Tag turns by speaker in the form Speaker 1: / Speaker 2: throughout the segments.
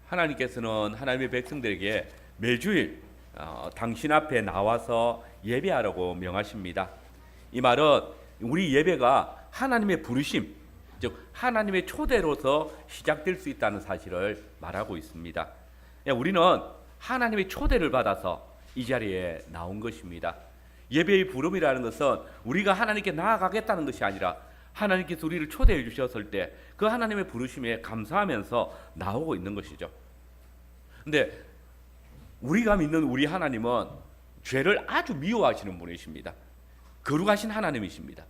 Speaker 1: 하나님께서는 하나님의 백성들에게 매주일 당신 앞에 나와서 예배하라고 명하십니다. 이 말은 우리 예배가 하나님의 부르심, 즉 하나님의 초대로서 시작될 수 있다는 사실을 말하고 있습니다. 우리는 하나님의 초대를 받아서 이 자리에 나온 것입니다. 예배의 부름이라는 것은 우리가 하나님께 나아가겠다는 것이 아니라 하나님께서 우리를 초대해 주셨을 때 그 하나님의 부르심에 감사하면서 나오고 있는 것이죠. 근데 우리가 믿는 우리 하나님은 죄를 아주 미워하시는 분이십니다. 거룩하신 하나님이십니다.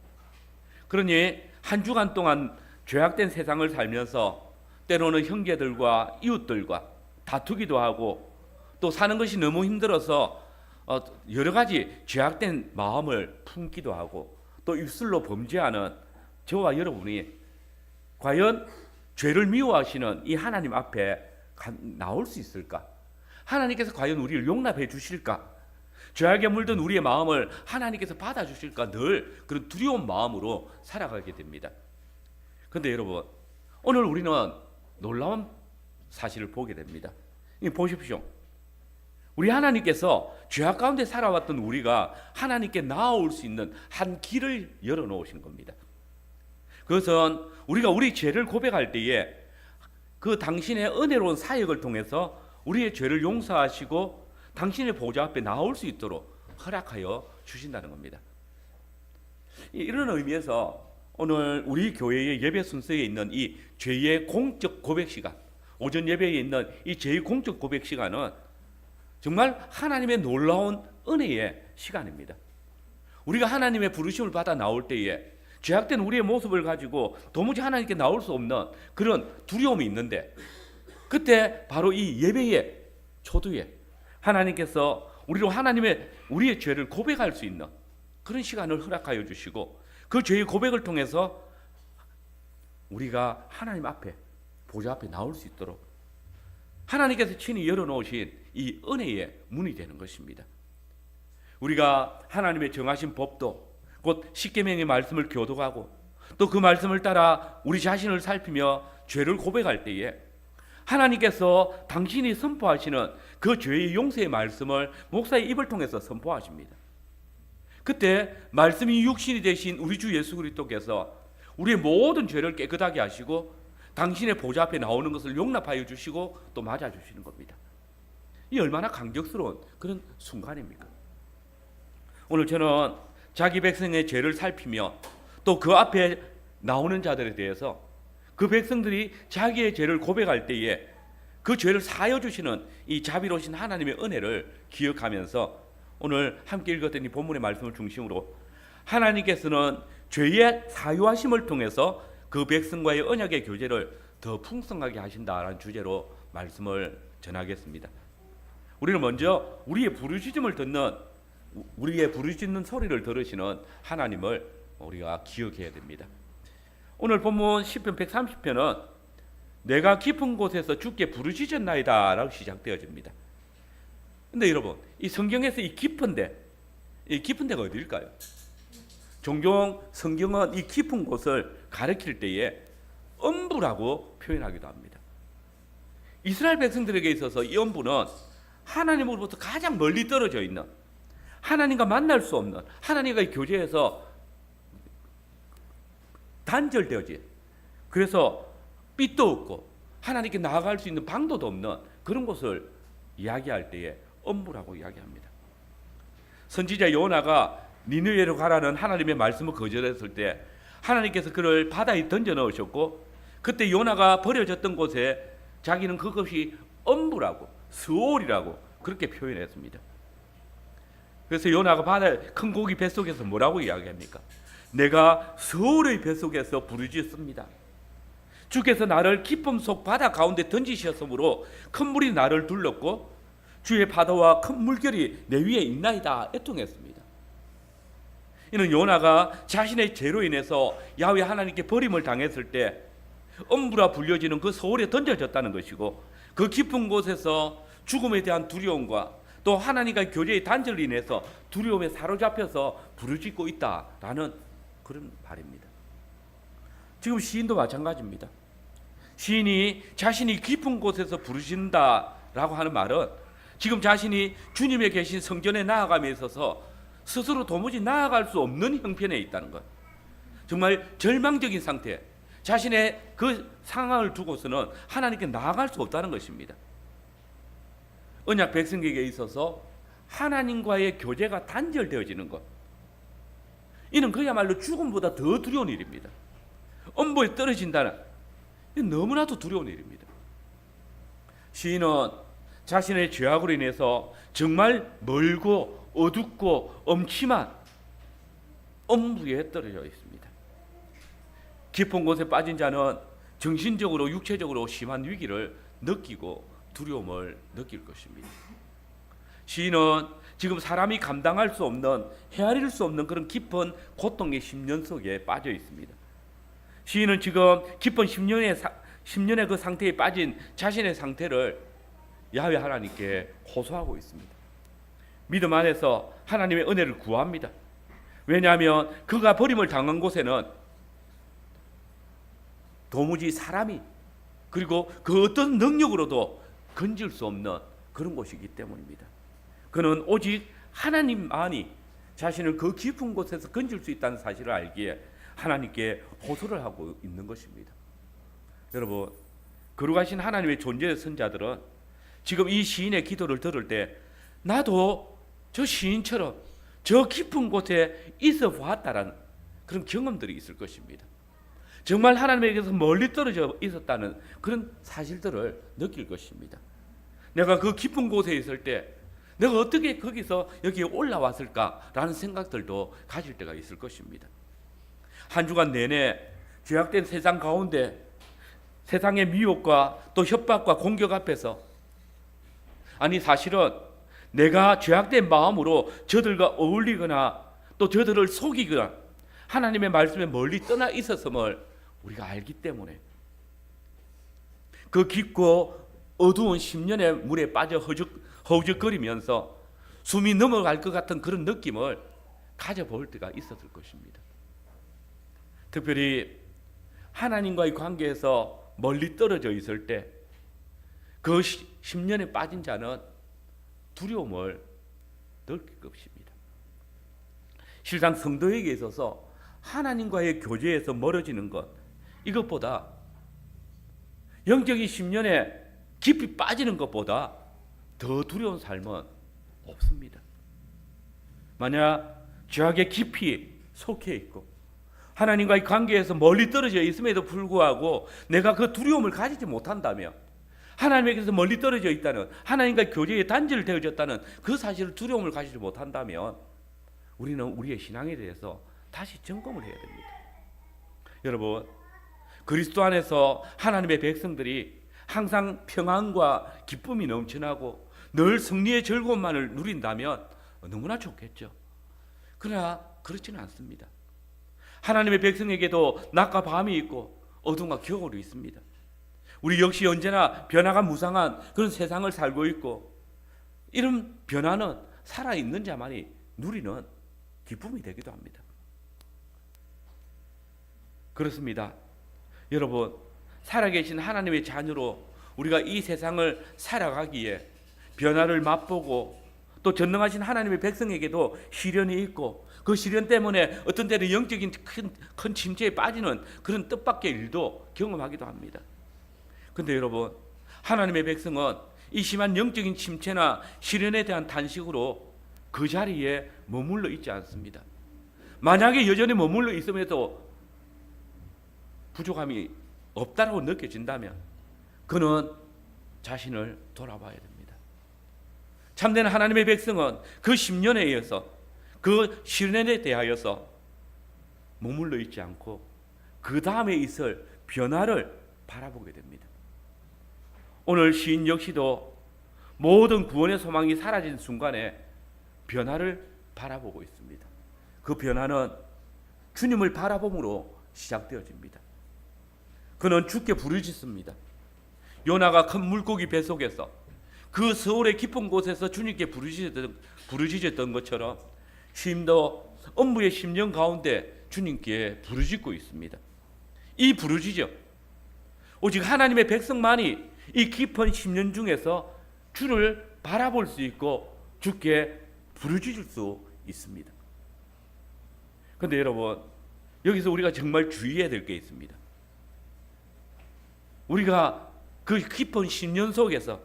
Speaker 1: 그러니 한 주간 동안 죄악된 세상을 살면서 때로는 형제들과 이웃들과 다투기도 하고 또 사는 것이 너무 힘들어서 여러 가지 죄악된 마음을 품기도 하고 또 입술로 범죄하는 저와 여러분이 과연 죄를 미워하시는 이 하나님 앞에 나올 수 있을까? 하나님께서 과연 우리를 용납해 주실까? 죄악에 물든 우리의 마음을 하나님께서 받아주실까? 늘 그런 두려운 마음으로 살아가게 됩니다. 그런데 여러분, 오늘 우리는 놀라운 사실을 보게 됩니다. 보십시오. 우리 하나님께서 죄악 가운데 살아왔던 우리가 하나님께 나아올 수 있는 한 길을 열어놓으신 겁니다. 그것은 우리가 우리 죄를 고백할 때에 그 당신의 은혜로운 사역을 통해서 우리의 죄를 용서하시고 당신의 보좌 앞에 나올 수 있도록 허락하여 주신다는 겁니다. 이런 의미에서 오늘 우리 교회의 예배 순서에 있는 이 죄의 공적 고백 시간, 오전 예배에 있는 이 죄의 공적 고백 시간은 정말 하나님의 놀라운 은혜의 시간입니다. 우리가 하나님의 부르심을 받아 나올 때에 죄악된 우리의 모습을 가지고 도무지 하나님께 나올 수 없는 그런 두려움이 있는데, 그때 바로 이 예배의 초두에 하나님께서 우리의 죄를 고백할 수 있는 그런 시간을 허락하여 주시고, 그 죄의 고백을 통해서 우리가 하나님 앞에 보좌 앞에 나올 수 있도록 하나님께서 친히 열어놓으신 이 은혜의 문이 되는 것입니다. 우리가 하나님의 정하신 법도 곧 십계명의 말씀을 교독하고 또 그 말씀을 따라 우리 자신을 살피며 죄를 고백할 때에 하나님께서 당신이 선포하시는 그 죄의 용서의 말씀을 목사의 입을 통해서 선포하십니다. 그때 말씀이 육신이 되신 우리 주 예수 그리스도께서 우리의 모든 죄를 깨끗하게 하시고 당신의 보좌 앞에 나오는 것을 용납하여 주시고 또 맞아주시는 겁니다. 이 얼마나 감격스러운 그런 순간입니까? 오늘 저는 자기 백성의 죄를 살피며 또 그 앞에 나오는 자들에 대해서 그 백성들이 자기의 죄를 고백할 때에 그 죄를 사하여 주시는 이 자비로우신 하나님의 은혜를 기억하면서 오늘 함께 읽었던 이 본문의 말씀을 중심으로 하나님께서는 죄의 사유하심을 통해서 그 백성과의 언약의 교제를 더 풍성하게 하신다라는 주제로 말씀을 전하겠습니다. 우리는 먼저 우리의 부르짖음을 듣는, 우리의 부르짖는 소리를 들으시는 하나님을 우리가 기억해야 됩니다. 오늘 본문 시편 130편은 내가 깊은 곳에서 주께 부르짖었나이다 라고 시작되어집니다. 근데 여러분, 이 성경에서 이 깊은 데가 어디일까요? 종종 성경은 이 깊은 곳을 가리킬 때에 엄부라고 표현하기도 합니다. 이스라엘 백성들에게 있어서 이 엄부는 하나님으로부터 가장 멀리 떨어져 있는, 하나님과 만날 수 없는, 하나님과의 교제에서 단절되어진, 그래서 빛도 없고 하나님께 나아갈 수 있는 방도도 없는 그런 곳을 이야기할 때에 엄부라고 이야기합니다. 선지자 요나가 니느웨로 가라는 하나님의 말씀을 거절했을 때 하나님께서 그를 바다에 던져 넣으셨고, 그때 요나가 버려졌던 곳에 자기는 그것이 엄부라고, 스올이라고 그렇게 표현했습니다. 그래서 요나가 바다에 큰 고기 뱃속에서 뭐라고 이야기합니까? 내가 스올의 뱃속에서 부르짖습니다. 주께서 나를 깊음 속 바다 가운데 던지셨으므로 큰 물이 나를 둘렀고 주의 파도와 큰 물결이 내 위에 있나이다 애통했습니다. 이는 요나가 자신의 죄로 인해서 야훼 하나님께 버림을 당했을 때 엄부라 불려지는 그 소홀에 던져졌다는 것이고, 그 깊은 곳에서 죽음에 대한 두려움과 또 하나님과의 교제의 단절로 인해서 두려움에 사로잡혀서 부르짖고 있다라는 그런 말입니다. 지금 시인도 마찬가지입니다. 시인이 자신이 깊은 곳에서 부르신다라고 하는 말은 지금 자신이 주님의 계신 성전에 나아감에 있어서 스스로 도무지 나아갈 수 없는 형편에 있다는 것. 정말 절망적인 상태, 자신의 그 상황을 두고서는 하나님께 나아갈 수 없다는 것입니다. 언약 백성에게 있어서 하나님과의 교제가 단절되어지는 것, 이는 그야말로 죽음보다 더 두려운 일입니다. 엄보에 떨어진다는, 이건 너무나도 두려운 일입니다. 시인은 자신의 죄악으로 인해서 정말 멀고 어둡고 엄침한 엄부에 떨어져 있습니다. 깊은 곳에 빠진 자는 정신적으로 육체적으로 심한 위기를 느끼고 두려움을 느낄 것입니다. 시인은 지금 사람이 감당할 수 없는, 헤아릴 수 없는 그런 깊은 고통의 심년 속에 빠져 있습니다. 시인은 지금 깊은 심년의 그 상태에 빠진 자신의 상태를 야훼 하나님께 호소하고 있습니다. 믿음 안에서 하나님의 은혜를 구합니다. 왜냐하면 그가 버림을 당한 곳에는 도무지 사람이, 그리고 그 어떤 능력으로도 건질 수 없는 그런 곳이기 때문입니다. 그는 오직 하나님만이 자신을 그 깊은 곳에서 건질 수 있다는 사실을 알기에 하나님께 호소를 하고 있는 것입니다. 여러분, 거룩하신 하나님의 존재의 선자들은 지금 이 시인의 기도를 들을 때 나도 저 시인처럼 저 깊은 곳에 있어 보았다라는 그런 경험들이 있을 것입니다. 정말 하나님에게서 멀리 떨어져 있었다는 그런 사실들을 느낄 것입니다. 내가 그 깊은 곳에 있을 때 내가 어떻게 거기서 여기에 올라왔을까라는 생각들도 가질 때가 있을 것입니다. 한 주간 내내 죄악된 세상 가운데 세상의 미혹과 또 협박과 공격 앞에서, 아니 사실은 내가 죄악된 마음으로 저들과 어울리거나 또 저들을 속이거나 하나님의 말씀에 멀리 떠나 있었음을 우리가 알기 때문에 그 깊고 어두운 심년의 물에 빠져 허우적거리면서 숨이 넘어갈 것 같은 그런 느낌을 가져볼 때가 있었을 것입니다. 특별히 하나님과의 관계에서 멀리 떨어져 있을 때 그 심년에 빠진 자는 두려움을 느낄 것입니다. 실상 성도에게 있어서 하나님과의 교제에서 멀어지는 것, 이것보다 영적인 심년에 깊이 빠지는 것보다 더 두려운 삶은 없습니다. 만약 죄악에 깊이 속해 있고 하나님과의 관계에서 멀리 떨어져 있음에도 불구하고 내가 그 두려움을 가지지 못한다면, 하나님에게서 멀리 떨어져 있다는, 하나님과의 교제에 단절되어졌다는 그 사실을, 두려움을 가지지 못한다면 우리는 우리의 신앙에 대해서 다시 점검을 해야 됩니다. 여러분, 그리스도 안에서 하나님의 백성들이 항상 평안과 기쁨이 넘쳐나고 늘 승리의 즐거움만을 누린다면 너무나 좋겠죠. 그러나 그렇지는 않습니다. 하나님의 백성에게도 낮과 밤이 있고 어둠과 겨울이 있습니다. 우리 역시 언제나 변화가 무상한 그런 세상을 살고 있고, 이런 변화는 살아있는 자만이 누리는 기쁨이 되기도 합니다. 그렇습니다. 여러분, 살아계신 하나님의 자녀로 우리가 이 세상을 살아가기에 변화를 맛보고 또 전능하신 하나님의 백성에게도 시련이 있고, 그 시련 때문에 어떤 때는 영적인 큰 침체에 빠지는 그런 뜻밖의 일도 경험하기도 합니다. 그런데 여러분, 하나님의 백성은 이 심한 영적인 침체나 시련에 대한 단식으로 그 자리에 머물러 있지 않습니다. 만약에 여전히 머물러 있음에도 부족함이 없다고 느껴진다면 그는 자신을 돌아봐야 됩니다. 참된 하나님의 백성은 그 심년에 의해서, 그 시련에 대하여서 머물러 있지 않고 그 다음에 있을 변화를 바라보게 됩니다. 오늘 시인 역시도 모든 구원의 소망이 사라진 순간에 변화를 바라보고 있습니다. 그 변화는 주님을 바라봄으로 시작되어집니다. 그는 주께 부르짖습니다. 요나가 큰 물고기 뱃속에서 그 서울의 깊은 곳에서 주님께 부르짖었던 것처럼 시인도 엄부의 심령 가운데 주님께 부르짖고 있습니다. 이 부르짖음, 오직 하나님의 백성만이 이 깊은 심년 중에서 주를 바라볼 수 있고 주께 부르짖을 수 있습니다. 그런데 여러분, 여기서 우리가 정말 주의해야 될 게 있습니다. 우리가 그 깊은 심년 속에서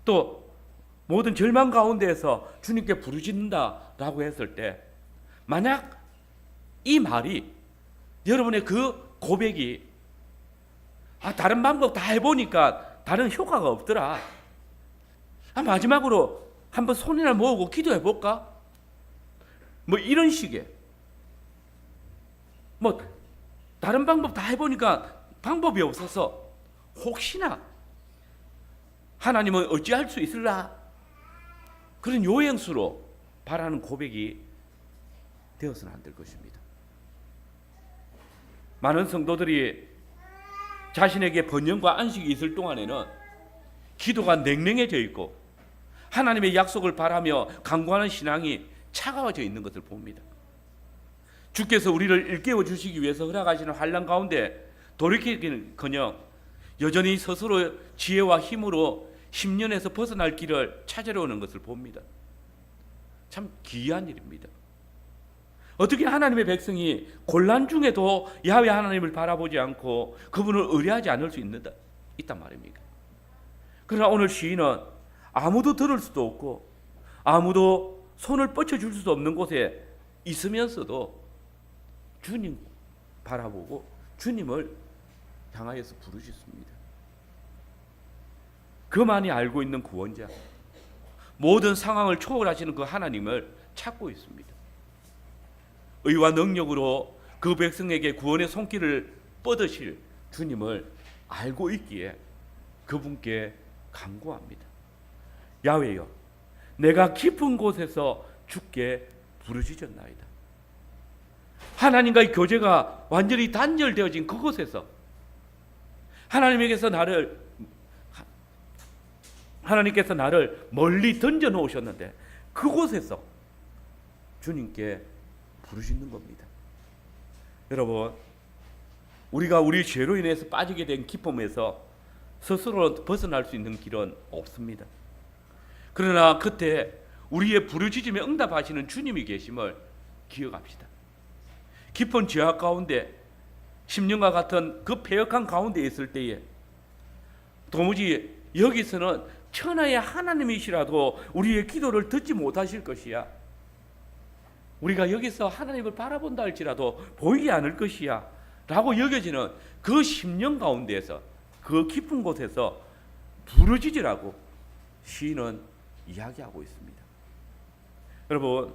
Speaker 1: 또 모든 절망 가운데에서 주님께 부르짖는다라고 했을 때, 만약 이 말이, 여러분의 그 고백이 다른 방법 다 해보니까 다른 효과가 없더라, 마지막으로 한번 손이나 모으고 기도해 볼까? 뭐 이런 식의, 뭐 다른 방법 다 해보니까 방법이 없어서 혹시나 하나님은 어찌할 수 있을라, 그런 요행수로 바라는 고백이 되어서는 안 될 것입니다. 많은 성도들이 자신에게 번영과 안식이 있을 동안에는 기도가 냉랭해져 있고 하나님의 약속을 바라며 간구하는 신앙이 차가워져 있는 것을 봅니다. 주께서 우리를 일깨워 주시기 위해서 허락하시는 환난 가운데 돌이키기는커녕 여전히 스스로 지혜와 힘으로 10년에서 벗어날 길을 찾으려 오는 것을 봅니다. 참 기이한 일입니다. 어떻게 하나님의 백성이 곤란 중에도 야훼 하나님을 바라보지 않고 그분을 의뢰하지 않을 수 있단 말입니까? 그러나 오늘 시인은 아무도 들을 수도 없고 아무도 손을 뻗쳐줄 수도 없는 곳에 있으면서도 주님 바라보고 주님을 향하여서 부르짖습니다. 그만이 알고 있는 구원자, 모든 상황을 초월하시는 그 하나님을 찾고 있습니다. 의와 능력으로 그 백성에게 구원의 손길을 뻗으실 주님을 알고 있기에 그분께 간구합니다. 야훼여, 내가 깊은 곳에서 주께 부르짖었나이다. 하나님과의 교제가 완전히 단절되어진 그곳에서 하나님께서 나를 멀리 던져 놓으셨는데 그곳에서 주님께 부르짖는 겁니다. 여러분, 우리가 우리 죄로 인해서 빠지게 된 기쁨에서 스스로 벗어날 수 있는 길은 없습니다. 그러나 그때 우리의 부르짖음에 응답하시는 주님이 계심을 기억합시다. 깊은 죄악 가운데 10년과 같은 그 패역한 가운데 있을 때에 도무지 여기서는 천하의 하나님이시라도 우리의 기도를 듣지 못하실 것이야, 우리가 여기서 하나님을 바라본다 할지라도 보이지 않을 것이야 라고 여겨지는 그 10년 가운데에서, 그 깊은 곳에서 부르짖으라고 시인은 이야기하고 있습니다. 여러분,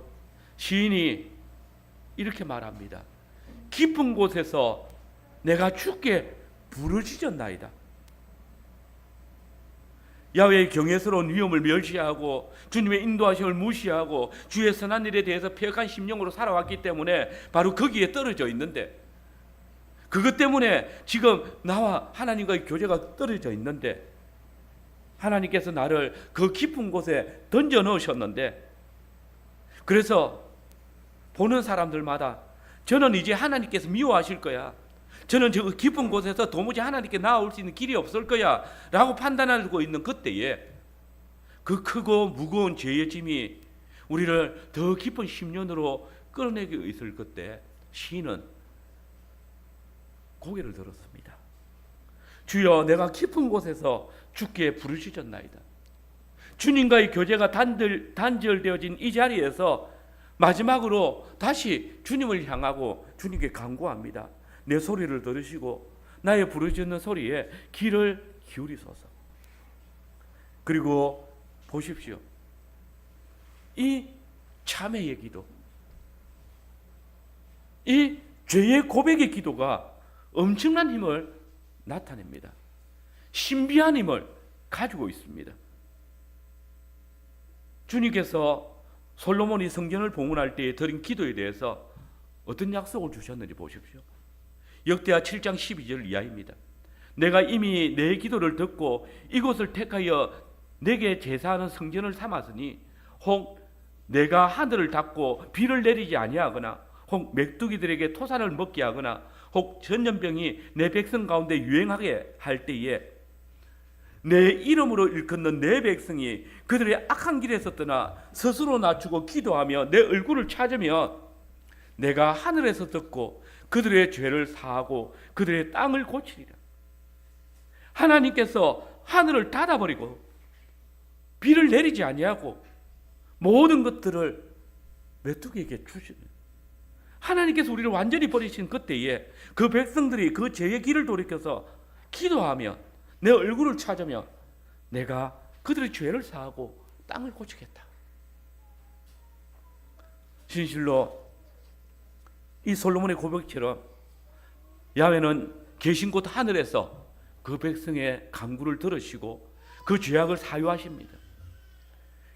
Speaker 1: 시인이 이렇게 말합니다. 깊은 곳에서 내가 주께 부르짖었나이다. 야훼의 경외스러운 위험을 멸시하고 주님의 인도하심을 무시하고 주의 선한 일에 대해서 폐역한 심령으로 살아왔기 때문에 바로 거기에 떨어져 있는데, 그것 때문에 지금 나와 하나님과의 교제가 떨어져 있는데 하나님께서 나를 그 깊은 곳에 던져 넣으셨는데, 그래서 보는 사람들마다 저는 이제 하나님께서 미워하실 거야, 저는 저 깊은 곳에서 도무지 하나님께 나아올 수 있는 길이 없을 거야 라고 판단하고 있는 그때에 그 크고 무거운 죄의 짐이 우리를 더 깊은 심년으로 끌어내고 있을 그때 시인은 고개를 들었습니다. 주여, 내가 깊은 곳에서 주께 부르짖었나이다. 주님과의 교제가 단절되어진 이 자리에서 마지막으로 다시 주님을 향하고 주님께 간구합니다. 내 소리를 들으시고 나의 부르짖는 소리에 귀를 기울이소서. 그리고 보십시오, 이 참회의 기도, 이 죄의 고백의 기도가 엄청난 힘을 나타냅니다. 신비한 힘을 가지고 있습니다. 주님께서 솔로몬이 성전을 봉헌할 때에 드린 기도에 대해서 어떤 약속을 주셨는지 보십시오. 역대하 7장 12절 이하입니다. 내가 이미 내 기도를 듣고 이곳을 택하여 내게 제사하는 성전을 삼았으니 혹 내가 하늘을 닫고 비를 내리지 아니하거나 혹 맥두기들에게 토산을 먹게 하거나 혹 전염병이 내 백성 가운데 유행하게 할 때에 내 이름으로 일컫는 내 백성이 그들의 악한 길에서 떠나 스스로 낮추고 기도하며 내 얼굴을 찾으면 내가 하늘에서 듣고 그들의 죄를 사하고 그들의 땅을 고치리라. 하나님께서 하늘을 닫아버리고 비를 내리지 아니하고 모든 것들을 메뚜기에게 주시는, 하나님께서 우리를 완전히 버리신 그때에 그 백성들이 그 죄의 길을 돌이켜서 기도하며 내 얼굴을 찾으며 내가 그들의 죄를 사하고 땅을 고치겠다. 진실로 이 솔로몬의 고백처럼 야훼는 계신 곳 하늘에서 그 백성의 간구를 들으시고 그 죄악을 사유하십니다.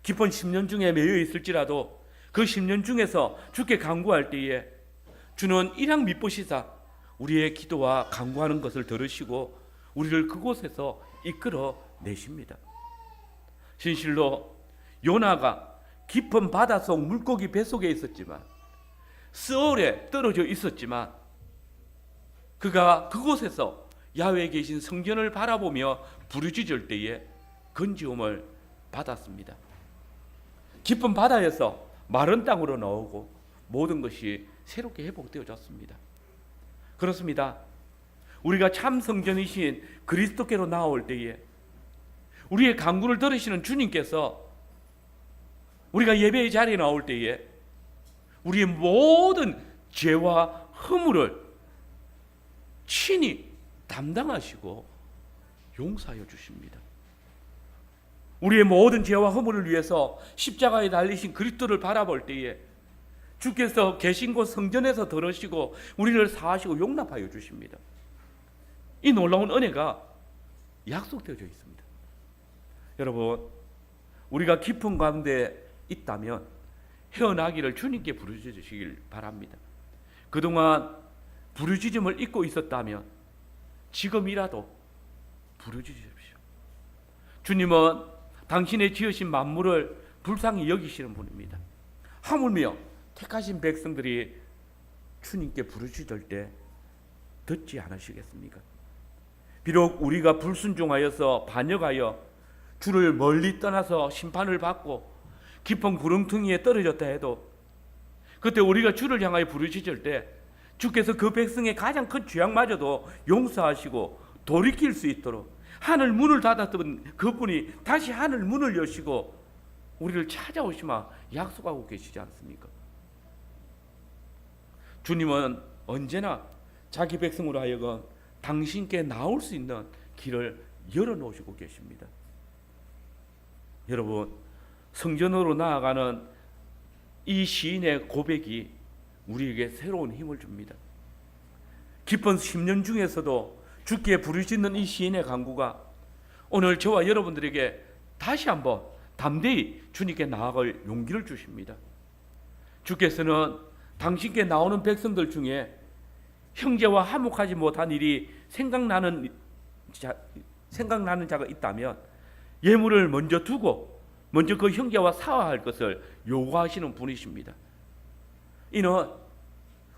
Speaker 1: 깊은 10년 중에 매여 있을지라도 그 10년 중에서 주께 간구할 때에 주는 일양 미쁘시사 우리의 기도와 간구하는 것을 들으시고 우리를 그곳에서 이끌어 내십니다. 진실로 요나가 깊은 바닷속 물고기 뱃속에 있었지만, 스올에 떨어져 있었지만 그가 그곳에서 야훼에 계신 성전을 바라보며 부르짖을 때에 건지움을 받았습니다. 깊은 바다에서 마른 땅으로 나오고 모든 것이 새롭게 회복되어졌습니다. 그렇습니다. 우리가 참 성전이신 그리스도께로 나올 때에 우리의 간구를 들으시는 주님께서 우리가 예배의 자리에 나올 때에 우리의 모든 죄와 허물을 친히 담당하시고 용서하여 주십니다. 우리의 모든 죄와 허물을 위해서 십자가에 달리신 그리스도를 바라볼 때에 주께서 계신 곳 성전에서 들으시고 우리를 사하시고 용납하여 주십니다. 이 놀라운 은혜가 약속되어져 있습니다. 여러분, 우리가 깊은 가운데 있다면 헤어나기를 주님께 부르짖으시길 바랍니다. 그동안 부르짖음을 잊고 있었다면 지금이라도 부르짖으십시오. 주님은 당신의 지으신 만물을 불쌍히 여기시는 분입니다. 하물며 택하신 백성들이 주님께 부르짖을 때 듣지 않으시겠습니까? 비록 우리가 불순종하여서 반역하여 주를 멀리 떠나서 심판을 받고 깊은 구렁텅이에 떨어졌다 해도 그때 우리가 주를 향하여 부르짖을 때 주께서 그 백성의 가장 큰 죄악마저도 용서하시고 돌이킬 수 있도록 하늘 문을 닫았던 그분이 다시 하늘 문을 여시고 우리를 찾아오시마 약속하고 계시지 않습니까? 주님은 언제나 자기 백성으로 하여금 당신께 나올 수 있는 길을 열어놓으시고 계십니다. 여러분, 성전으로 나아가는 이 시인의 고백이 우리에게 새로운 힘을 줍니다. 깊은 10년 중에서도 주께 부르짖는 이 시인의 간구가 오늘 저와 여러분들에게 다시 한번 담대히 주님께 나아갈 용기를 주십니다. 주께서는 당신께 나오는 백성들 중에 형제와 화목하지 못한 일이 생각나는 자가 있다면 예물을 먼저 두고 먼저 그 형제와 사화할 것을 요구하시는 분이십니다. 이는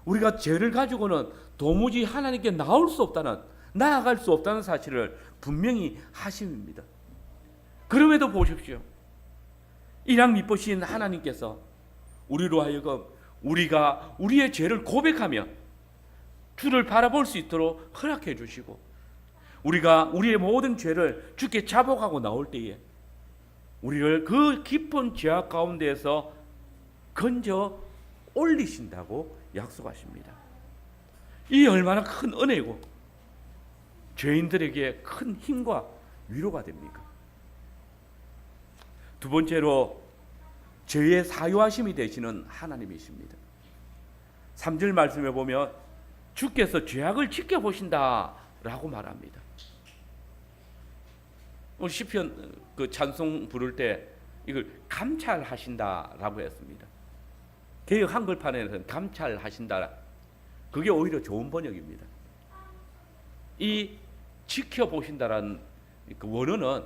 Speaker 1: 우리가 죄를 가지고는 도무지 하나님께 나아갈 수 없다는 사실을 분명히 하심입니다. 그럼에도 보십시오. 일양 미쁘신 하나님께서 우리로 하여금 우리가 우리의 죄를 고백하며 주를 바라볼 수 있도록 허락해 주시고 우리가 우리의 모든 죄를 주께 자복하고 나올 때에 우리를 그 깊은 죄악 가운데에서 건져 올리신다고 약속하십니다. 이 얼마나 큰 은혜고 죄인들에게 큰 힘과 위로가 됩니까? 두 번째로 죄의 사유하심이 되시는 하나님이십니다. 3절 말씀에 보면 주께서 죄악을 지켜보신다라고 말합니다. 우리 시편 그 찬송 부를 때 이걸 감찰하신다라고 했습니다. 개역 한글판에는 감찰하신다. 그게 오히려 좋은 번역입니다. 이 지켜보신다라는 그 원어는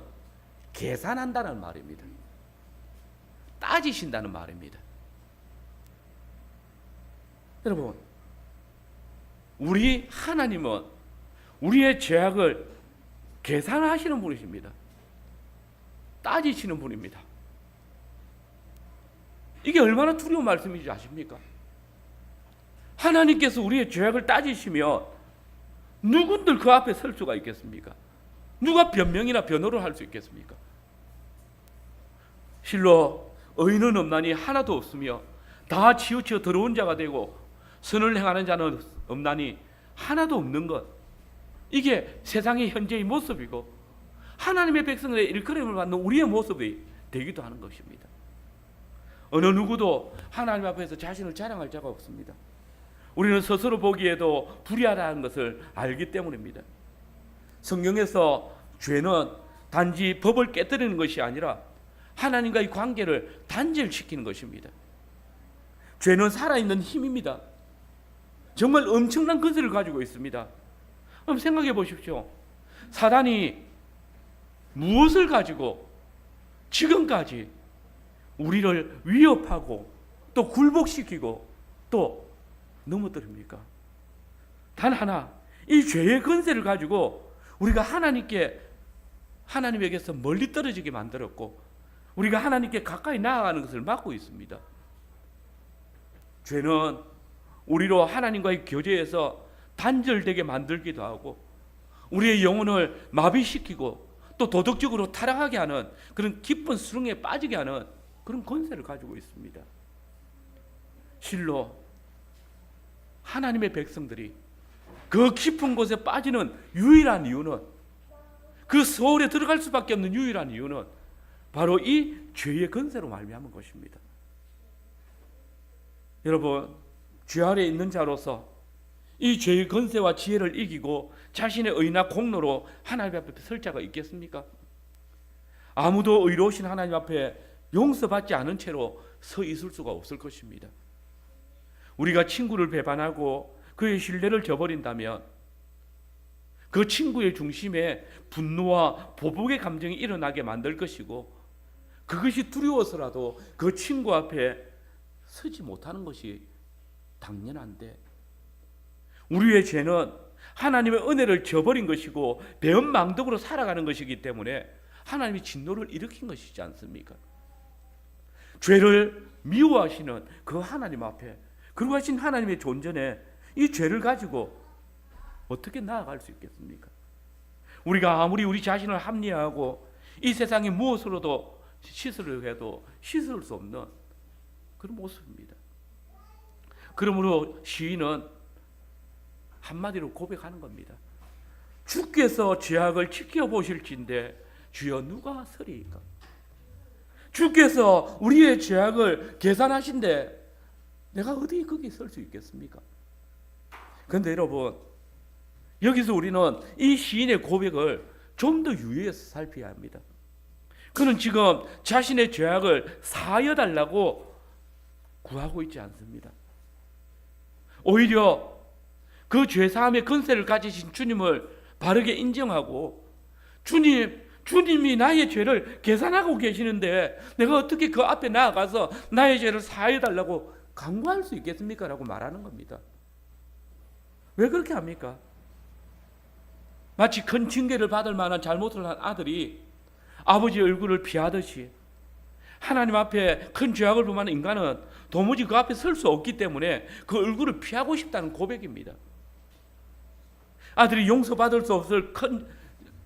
Speaker 1: 계산한다는 말입니다. 따지신다는 말입니다. 여러분, 우리 하나님은 우리의 죄악을 계산하시는 분이십니다. 따지시는 분입니다. 이게 얼마나 두려운 말씀인지 아십니까? 하나님께서 우리의 죄악을 따지시면 누군들 그 앞에 설 수가 있겠습니까? 누가 변명이나 변호를 할 수 있겠습니까? 실로 의인은 없나니 하나도 없으며 다 치우쳐 더러운 자가 되고 선을 행하는 자는 없나니 하나도 없는 것. 이게 세상의 현재의 모습이고 하나님의 백성들의 일컬음을 받는 우리의 모습이 되기도 하는 것입니다. 어느 누구도 하나님 앞에서 자신을 자랑할 자가 없습니다. 우리는 스스로 보기에도 불의하다는 것을 알기 때문입니다. 성경에서 죄는 단지 법을 깨뜨리는 것이 아니라 하나님과의 관계를 단절시키는 것입니다. 죄는 살아있는 힘입니다. 정말 엄청난 근세를 가지고 있습니다. 그럼 생각해 보십시오. 사단이 무엇을 가지고 지금까지 우리를 위협하고 또 굴복시키고 또 넘어뜨립니까? 단 하나, 이 죄의 근세를 가지고 우리가 하나님에게서 멀리 떨어지게 만들었고 우리가 하나님께 가까이 나아가는 것을 막고 있습니다. 죄는 우리로 하나님과의 교제에서 단절되게 만들기도 하고 우리의 영혼을 마비시키고 또 도덕적으로 타락하게 하는 그런 깊은 수렁에 빠지게 하는 그런 권세를 가지고 있습니다. 실로 하나님의 백성들이 그 깊은 곳에 빠지는 유일한 이유는, 그 소울에 들어갈 수밖에 없는 유일한 이유는 바로 이 죄의 권세로 말미암은 것입니다. 여러분, 죄 아래 있는 자로서 이 죄의 권세와 지혜를 이기고 자신의 의나 공로로 하나님 앞에 설 자가 있겠습니까? 아무도 의로우신 하나님 앞에 용서받지 않은 채로 서 있을 수가 없을 것입니다. 우리가 친구를 배반하고 그의 신뢰를 저버린다면 그 친구의 중심에 분노와 보복의 감정이 일어나게 만들 것이고 그것이 두려워서라도 그 친구 앞에 서지 못하는 것이 당연한데, 우리의 죄는 하나님의 은혜를 저버린 것이고 배은망덕으로 살아가는 것이기 때문에 하나님이 진노를 일으킨 것이지 않습니까? 죄를 미워하시는 그 하나님 앞에, 그러고 하신 하나님의 존전에 이 죄를 가지고 어떻게 나아갈 수 있겠습니까? 우리가 아무리 우리 자신을 합리화하고 이 세상에 무엇으로도 씻으려고 해도 씻을 수 없는 그런 모습입니다. 그러므로 시인은 한마디로 고백하는 겁니다. 주께서 죄악을 지켜보실진데 주여 누가 서리이까? 주께서 우리의 죄악을 계산하신데 내가 어디 거기 설 수 있겠습니까? 그런데 여러분, 여기서 우리는 이 시인의 고백을 좀 더 유의해서 살펴야 합니다. 그는 지금 자신의 죄악을 사하여 달라고 구하고 있지 않습니다. 오히려 그 죄사함의 권세를 가지신 주님을 바르게 인정하고 주님이 나의 죄를 계산하고 계시는데 내가 어떻게 그 앞에 나아가서 나의 죄를 사하여 달라고 강구할 수 있겠습니까? 라고 말하는 겁니다. 왜 그렇게 합니까? 마치 큰 징계를 받을 만한 잘못을 한 아들이 아버지의 얼굴을 피하듯이 하나님 앞에 큰 죄악을 범하는 인간은 도무지 그 앞에 설 수 없기 때문에 그 얼굴을 피하고 싶다는 고백입니다. 아들이 용서받을 수 없을 큰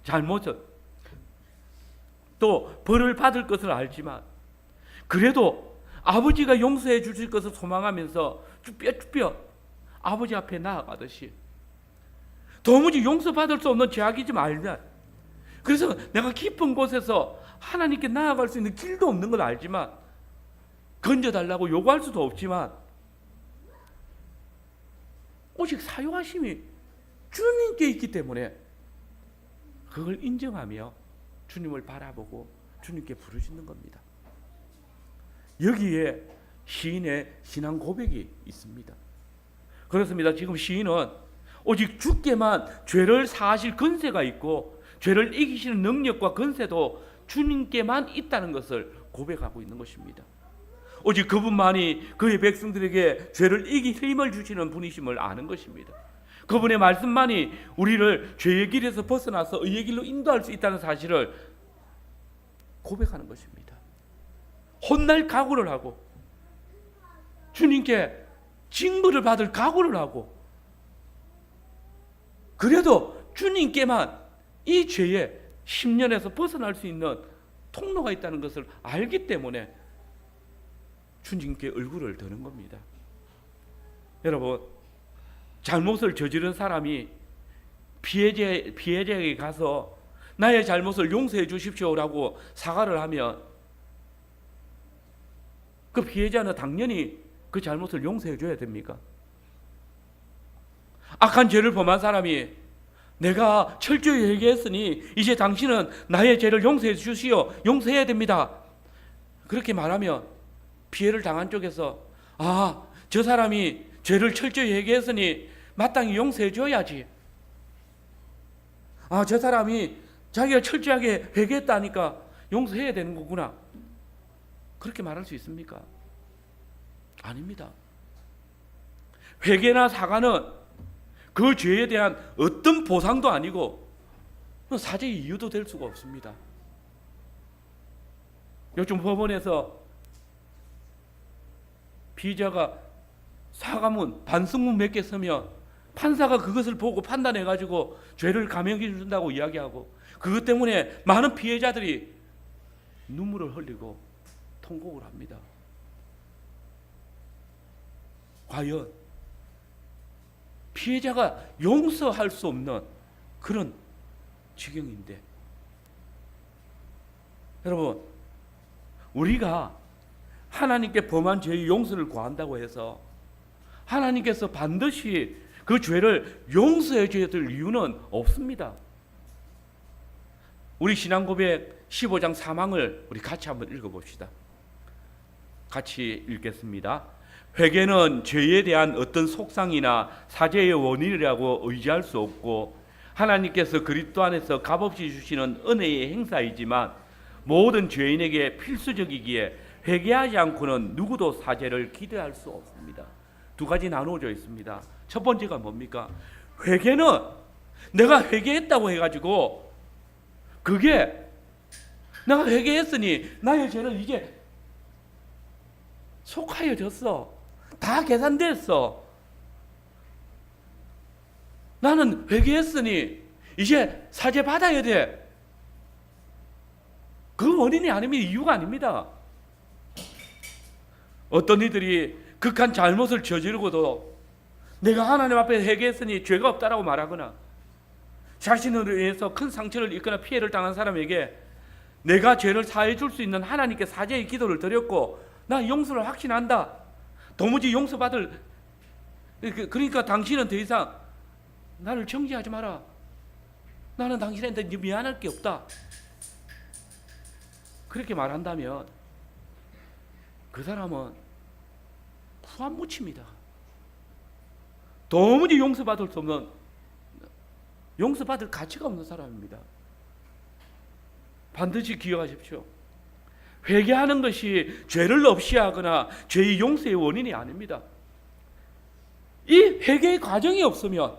Speaker 1: 잘못을, 또 벌을 받을 것을 알지만 그래도 아버지가 용서해 주실 것을 소망하면서 쭈뼛쭈뼛 아버지 앞에 나아가듯이 도무지 용서받을 수 없는 죄악이지만 알면, 그래서 내가 깊은 곳에서 하나님께 나아갈 수 있는 길도 없는 걸 알지만 건져달라고 요구할 수도 없지만 오직 사용하심이 주님께 있기 때문에 그걸 인정하며 주님을 바라보고 주님께 부르짖는 겁니다. 여기에 시인의 신앙 고백이 있습니다. 그렇습니다. 지금 시인은 오직 주께만 죄를 사하실 권세가 있고 죄를 이기시는 능력과 권세도 주님께만 있다는 것을 고백하고 있는 것입니다. 오직 그분만이 그의 백성들에게 죄를 이길 힘을 주시는 분이심을 아는 것입니다. 그분의 말씀만이 우리를 죄의 길에서 벗어나서 의의 길로 인도할 수 있다는 사실을 고백하는 것입니다. 혼날 각오를 하고 주님께 징벌을 받을 각오를 하고, 그래도 주님께만 이 죄의 심년에서 벗어날 수 있는 통로가 있다는 것을 알기 때문에 주님께 얼굴을 드는 겁니다. 여러분, 잘못을 저지른 사람이 피해자에게 가서 나의 잘못을 용서해 주십시오라고 사과를 하면 그 피해자는 당연히 그 잘못을 용서해 줘야 됩니까? 악한 죄를 범한 사람이 내가 철저히 회개했으니 이제 당신은 나의 죄를 용서해 주시오, 용서해야 됩니다, 그렇게 말하면 피해를 당한 쪽에서 저 사람이 죄를 철저히 회개했으니 마땅히 용서해 줘야지, 저 사람이 자기가 철저하게 회개했다니까 용서해야 되는 거구나, 그렇게 말할 수 있습니까? 아닙니다. 회개나 사과는 그 죄에 대한 어떤 보상도 아니고 사죄의 이유도 될 수가 없습니다. 요즘 법원에서 피의자가 사과문, 반성문 몇 개 쓰면 판사가 그것을 보고 판단해가지고 죄를 감형해 준다고 이야기하고, 그것 때문에 많은 피해자들이 눈물을 흘리고 통곡을 합니다. 과연 피해자가 용서할 수 없는 그런 지경인데, 여러분, 우리가 하나님께 범한 죄의 용서를 구한다고 해서 하나님께서 반드시 그 죄를 용서해 줘야 될 이유는 없습니다. 우리 신앙고백 15장 3항을 우리 같이 한번 읽어봅시다. 같이 읽겠습니다. 회개는 죄에 대한 어떤 속상이나 사죄의 원인이라고 의지할 수 없고 하나님께서 그리스도 안에서 값없이 주시는 은혜의 행사이지만 모든 죄인에게 필수적이기에 회개하지 않고는 누구도 사죄를 기대할 수 없습니다. 두 가지 나누어져 있습니다. 첫 번째가 뭡니까? 회개는 내가 회개했다고 해가지고 그게 내가 회개했으니 나의 죄는 이제 속하여졌어, 다 계산됐어, 나는 회개했으니 이제 사죄 받아야 돼, 그 원인이 아니면 이유가 아닙니다. 어떤 이들이 극한 잘못을 저지르고도 내가 하나님 앞에 회개했으니 죄가 없다라고 말하거나, 자신으로 인해서 큰 상처를 입거나 피해를 당한 사람에게 내가 죄를 사해 줄 수 있는 하나님께 사죄의 기도를 드렸고 나 용서를 확신한다, 도무지 용서받을, 그러니까 당신은 더 이상 나를 정죄하지 마라, 나는 당신한테 미안할 게 없다, 그렇게 말한다면 그 사람은 후안 묻힙니다. 도무지 용서받을 수 없는, 용서받을 가치가 없는 사람입니다. 반드시 기억하십시오. 회개하는 것이 죄를 없이 하거나 죄의 용서의 원인이 아닙니다. 이 회개의 과정이 없으면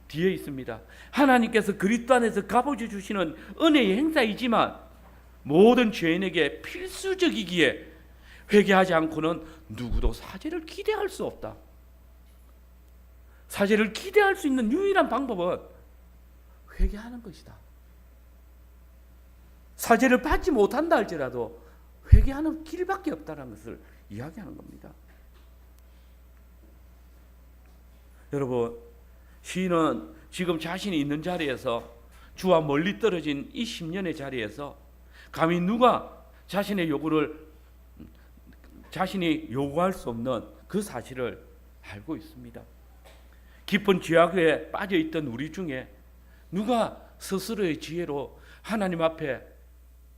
Speaker 1: 뒤에 있습니다. 하나님께서 그리스도 안에서 갚아주 주시는 은혜의 행사이지만 모든 죄인에게 필수적이기에 회개하지 않고는 누구도 사죄를 기대할 수 없다. 사죄를 기대할 수 있는 유일한 방법은 회개하는 것이다. 사죄를 받지 못한다 할지라도 회개하는 길밖에 없다는 것을 이야기하는 겁니다. 여러분, 시인은 지금 자신이 있는 자리에서, 주와 멀리 떨어진 이 10년의 자리에서 감히 누가 자신의 요구를 자신이 요구할 수 없는 그 사실을 알고 있습니다. 깊은 죄악에 빠져 있던 우리 중에 누가 스스로의 지혜로 하나님 앞에,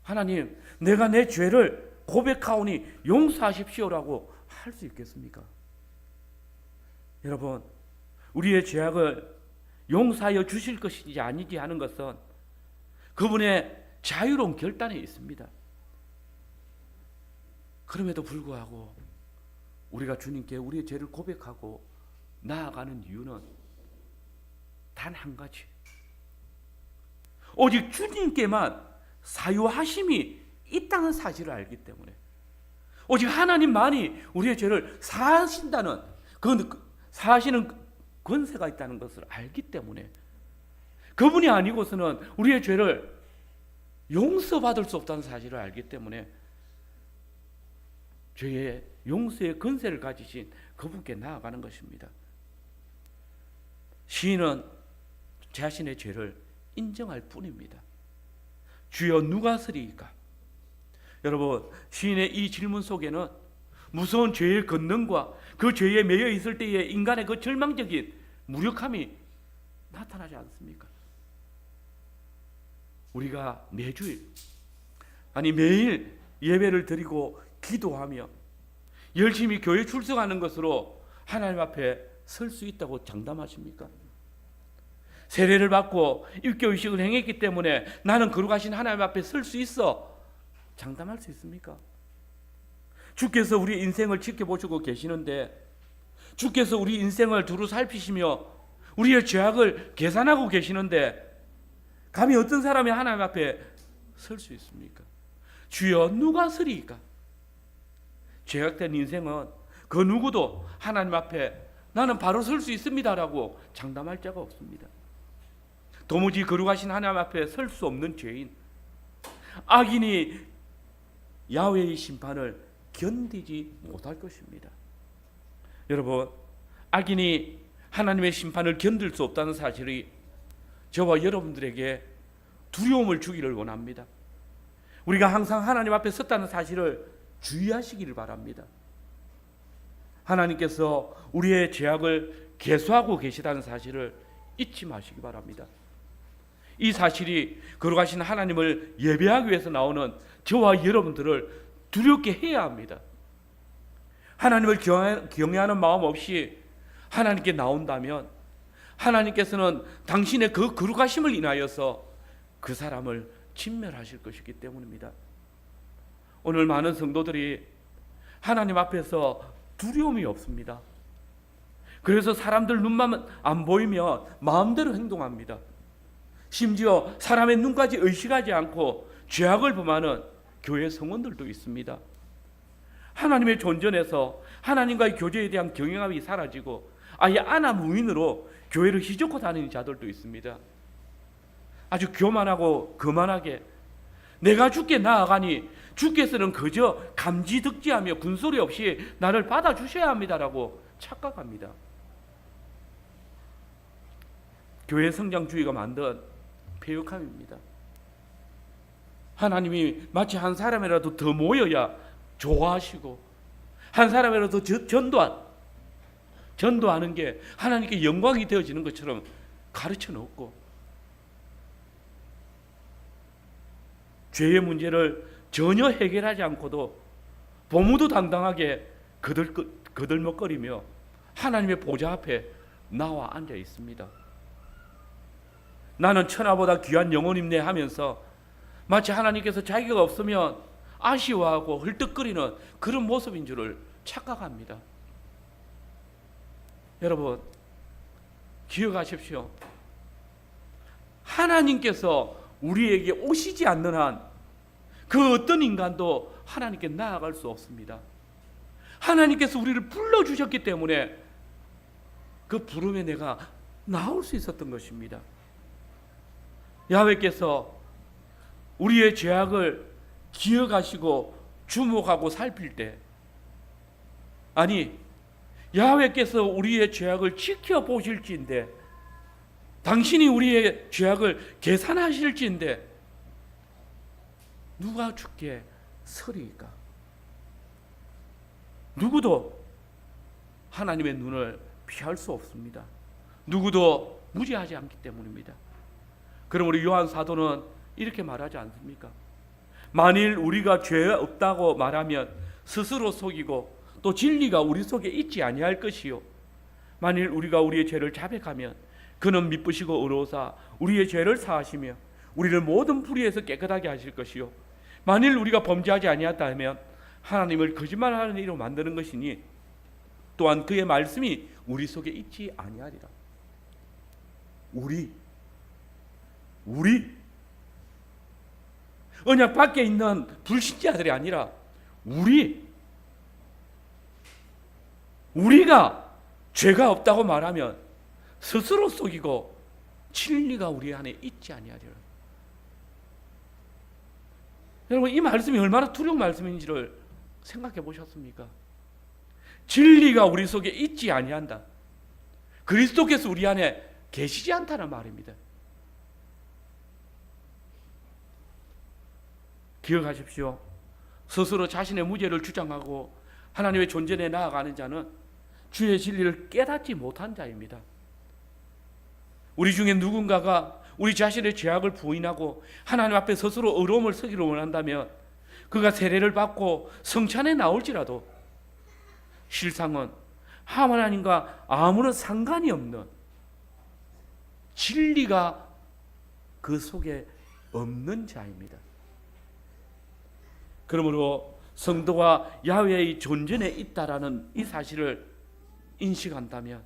Speaker 1: 하나님, 내가 내 죄를 고백하오니 용서하십시오라고 할 수 있겠습니까? 여러분, 우리의 죄악을 용서하여 주실 것인지 아니지 하는 것은 그분의 자유로운 결단에 있습니다. 그럼에도 불구하고 우리가 주님께 우리의 죄를 고백하고 나아가는 이유는 단 한 가지. 오직 주님께만 사유하심이 있다는 사실을 알기 때문에, 오직 하나님만이 우리의 죄를 사하신다는, 사하시는 권세가 있다는 것을 알기 때문에, 그분이 아니고서는 우리의 죄를 용서받을 수 없다는 사실을 알기 때문에 죄의 용서의 권세를 가지신 그분께 나아가는 것입니다. 시인은 자신의 죄를 인정할 뿐입니다. 주여 누가 서리이까? 여러분, 시인의 이 질문 속에는 무서운 죄의 권능과 그 죄에 매여 있을 때의 인간의 그 절망적인 무력함이 나타나지 않습니까? 우리가 매주일, 아니 매일 예배를 드리고 기도하며 열심히 교회 출석하는 것으로 하나님 앞에 설 수 있다고 장담하십니까? 세례를 받고 입교의식을 행했기 때문에 나는 거룩하신 하나님 앞에 설 수 있어, 장담할 수 있습니까? 주께서 우리 인생을 지켜보시고 계시는데, 주께서 우리 인생을 두루 살피시며 우리의 죄악을 계산하고 계시는데 감히 어떤 사람이 하나님 앞에 설 수 있습니까? 주여 누가 서리이까? 죄악된 인생은 그 누구도 하나님 앞에 나는 바로 설 수 있습니다라고 장담할 자가 없습니다. 도무지 거룩하신 하나님 앞에 설 수 없는 죄인, 악인이 야훼의 심판을 견디지 못할 것입니다. 여러분, 악인이 하나님의 심판을 견딜 수 없다는 사실이 저와 여러분들에게 두려움을 주기를 원합니다. 우리가 항상 하나님 앞에 섰다는 사실을 주의하시기를 바랍니다. 하나님께서 우리의 죄악을 계수하고 계시다는 사실을 잊지 마시기 바랍니다. 이 사실이 거룩하신 하나님을 예배하기 위해서 나오는 저와 여러분들을 두렵게 해야 합니다. 하나님을 경외하는 마음 없이 하나님께 나온다면 하나님께서는 당신의 그 거룩하심을 인하여서 그 사람을 진멸하실 것이기 때문입니다. 오늘 많은 성도들이 하나님 앞에서 두려움이 없습니다. 그래서 사람들 눈만 안 보이면 마음대로 행동합니다. 심지어 사람의 눈까지 의식하지 않고 죄악을 범하는 교회 성원들도 있습니다. 하나님의 존전에서 하나님과의 교제에 대한 경외감이 사라지고 아예 아나무인으로 교회를 휘젓고 다니는 자들도 있습니다. 아주 교만하고 거만하게 내가 주께 나아가니 주께서는 그저 감지덕지하며 군소리 없이 나를 받아주셔야 합니다라고 착각합니다. 교회 성장주의가 만든 패역함입니다. 하나님이 마치 한 사람이라도 더 모여야 좋아하시고 한 사람이라도 전도하는 게 하나님께 영광이 되어지는 것처럼 가르쳐 놓고 죄의 문제를 전혀 해결하지 않고도 보무도당당하게 거들먹거리며 하나님의 보좌 앞에 나와 앉아 있습니다. 나는 천하보다 귀한 영혼임네 하면서 마치 하나님께서 자기가 없으면 아쉬워하고 헐떡거리는 그런 모습인 줄을 착각합니다. 여러분, 기억하십시오. 하나님께서 우리에게 오시지 않는 한 그 어떤 인간도 하나님께 나아갈 수 없습니다. 하나님께서 우리를 불러주셨기 때문에 그 부름에 내가 나올 수 있었던 것입니다. 야훼께서 우리의 죄악을 기억하시고 주목하고 살필 때, 아니 야훼께서 우리의 죄악을 지켜보실지인데, 당신이 우리의 죄악을 계산하실지인데 누가 주께 서리이까? 누구도 하나님의 눈을 피할 수 없습니다. 누구도 무지하지 않기 때문입니다. 그럼 우리 요한 사도는 이렇게 말하지 않습니까? 만일 우리가 죄 없다고 말하면 스스로 속이고 또 진리가 우리 속에 있지 아니할 것이요, 만일 우리가 우리의 죄를 자백하면 그는 미쁘시고 의로우사 우리의 죄를 사하시며 우리를 모든 불의에서 깨끗하게 하실 것이요, 만일 우리가 범죄하지 아니하다 하면 하나님을 거짓말하는 이로 만드는 것이니 또한 그의 말씀이 우리 속에 있지 아니하리라. 우리 언약 밖에 있는 불신자들이 아니라 우리가 죄가 없다고 말하면 스스로 속이고 진리가 우리 안에 있지 아니하리라. 여러분, 이 말씀이 얼마나 두려운 말씀인지를 생각해 보셨습니까? 진리가 우리 속에 있지 아니한다. 그리스도께서 우리 안에 계시지 않다는 말입니다. 기억하십시오. 스스로 자신의 무죄를 주장하고 하나님의 존재에 나아가는 자는 주의 진리를 깨닫지 못한 자입니다. 우리 중에 누군가가 우리 자신의 죄악을 부인하고 하나님 앞에 스스로 의로움을 서기를 원한다면 그가 세례를 받고 성찬에 나올지라도 실상은 하나님과 아무런 상관이 없는 진리가 그 속에 없는 자입니다. 그러므로 성도가 야훼의 존전에 있다라는 이 사실을 인식한다면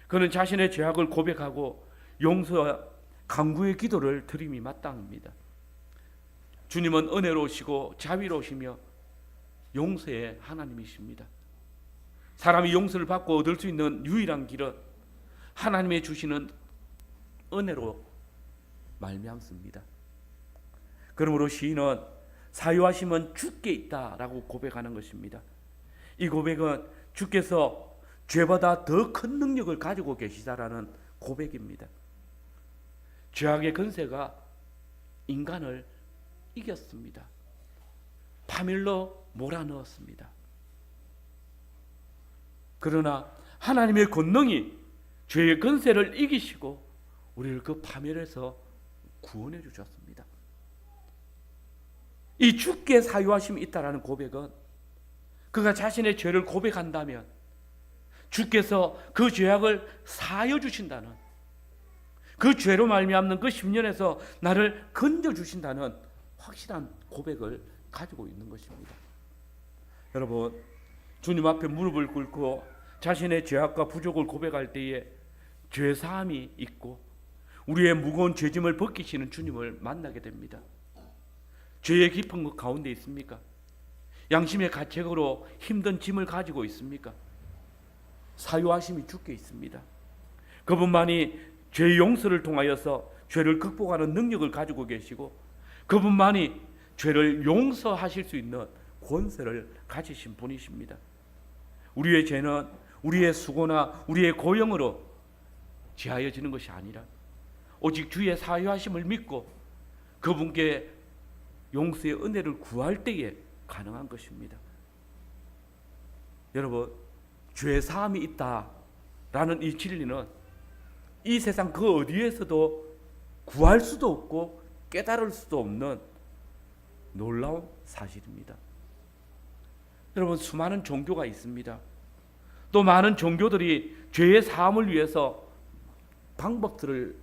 Speaker 1: 그는 자신의 죄악을 고백하고 용서와 간구의 기도를 드림이 마땅합니다. 주님은 은혜로우시고 자비로우시며 용서의 하나님이십니다. 사람이 용서를 받고 얻을 수 있는 유일한 길은 하나님의 주시는 은혜로 말미암습니다. 그러므로 시인은 사유하심은 주께 있다라고 고백하는 것입니다. 이 고백은 주께서 죄보다 더 큰 능력을 가지고 계시다라는 고백입니다. 죄악의 권세가 인간을 이겼습니다. 파멸로 몰아넣었습니다. 그러나 하나님의 권능이 죄의 권세를 이기시고 우리를 그 파멸에서 구원해 주셨습니다. 이 주께 사유하심이 있다라는 고백은 그가 자신의 죄를 고백한다면 주께서 그 죄악을 사하여 주신다는, 그 죄로 말미암는 그 10년에서 나를 건져 주신다는 확실한 고백을 가지고 있는 것입니다. 여러분, 주님 앞에 무릎을 꿇고 자신의 죄악과 부족을 고백할 때에 죄 사함이 있고 우리의 무거운 죄짐을 벗기시는 주님을 만나게 됩니다. 죄의 깊은 것 가운데 있습니까? 양심의 가책으로 힘든 짐을 가지고 있습니까? 사유하심이 주께 있습니다. 그분만이 죄 용서를 통하여서 죄를 극복하는 능력을 가지고 계시고 그분만이 죄를 용서하실 수 있는 권세를 가지신 분이십니다. 우리의 죄는 우리의 수고나 우리의 고용으로 제하여지는 것이 아니라 오직 주의 사유하심을 믿고 그분께 용서의 은혜를 구할 때에 가능한 것입니다. 여러분, 죄 사함이 있다라는 이 진리는 이 세상 그 어디에서도 구할 수도 없고 깨달을 수도 없는 놀라운 사실입니다. 여러분, 수많은 종교가 있습니다. 또 많은 종교들이 죄의 사함을 위해서 방법들을